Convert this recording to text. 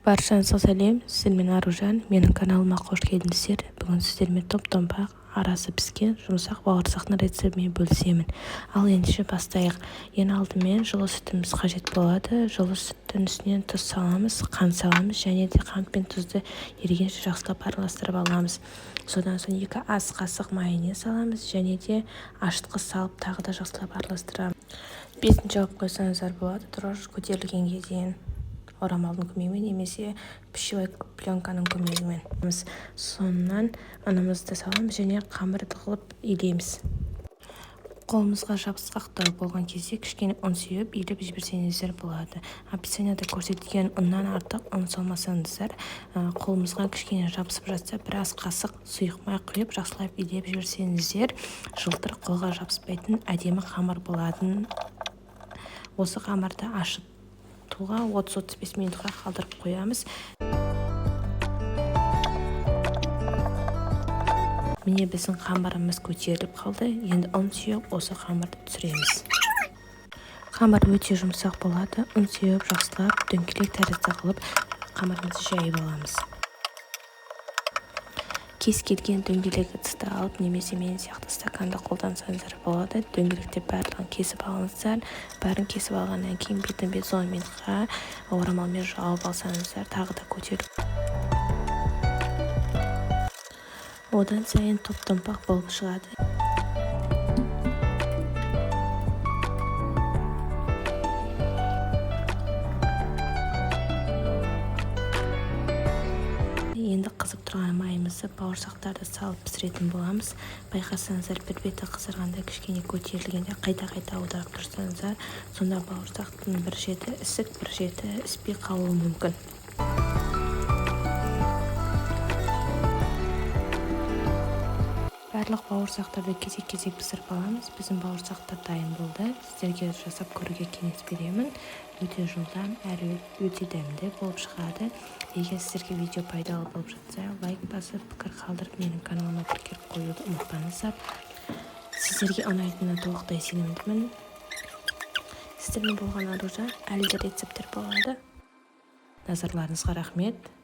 Баршаңызға сәлем, сіздермен Аружан, менің каналыма қош келдіңіздер. Бүгін сіздермен топ-томпақ, арасы піскен жұмсақ бауырсақтың рецептімен бөлісемін. Ал ендеше бастайық. Ең алдымен жылы сүтіміз қажет болады. Жылы сүттің үстінен тұз саламыз, қант саламыз және де қант пен тұзды ерігенше жақсылап араластырып аламыз. Содан соң 2 ас қасық майонез саламыз және де ашытқы салып тағы да жақсылап араластырамыз. Бетін жауып қойсаңыздар болады, тұрар көтерілгенге дейін. Орамалдың көмегімен немесе пищевой пленканың көмегімен. Соңынан ұнымызды саламыз және қамырды қылып илейміз. Қолымызға жабысқақтау болған кезде кішкене ұн сеуіп илеп жіберсеңіздер болады. Описанияда көрсетілген ұннан артық ұн салмасаңыздар, қолымызға кішкене жабысып жатса, біраз қасық сұйық май құйып жақсылап илеп жіберсеңіздер, жылтыр қолға жабыспайтын әдемі қамыр болады. Осы қамырды ашытуға 30-35 минутқа қалдырып қоямыз. Міне біздің қамырымыз көтеріліп қалды. Енді ұн сеуіп осы қамырды түсіреміз. Қамыр өте жұмсақ болады. Ұн сеуіп жақсылап дөңгелек тәрізді қылып қамырымызды жайып аламыз. Кез келген дөңгелек ыдысты алып немесе мен сияқты стаканды қолдансаңыздар болады. Дөңгелекте барлығын кесіп алыңыздар. Бәрін кесіп алғаннан кейін бетін 5-10 минутқа орамалмен жауып алсаңыздар, тағы да көтеріп. Одан сайын топ-томпақ болып шығады. Енді қызып тұрған майымызды бауырсақтарды салып пісіретін боламыз. Байқасаңыздар, бір беті қызарғанда кішкене көтерілгенде қайта-қайта аударып тұрсаңыздар, сонда бауырсақтың бір шеті ісік, бір шеті іспей қалуы мүмкін. Барлық бауырсақтарды кезек-кезек пісіріп аламыз. Біздің бауырсақтар дайын болды. Сіздерге жасап көруге кеңес беремін. Өте жылдам әрі өте дәмді болып шығады. Егер сіздерге видео пайдалы болып жатса, лайк басып, пікір қалдырып, менің каналыма тіркеліп қоюды ұмытпаңыздар. Сіздерге ұнайтынына толықтай сенімдімін. Сіздермен болған Аружан, әлі де рецептер болады. Назарларыңызға рахмет.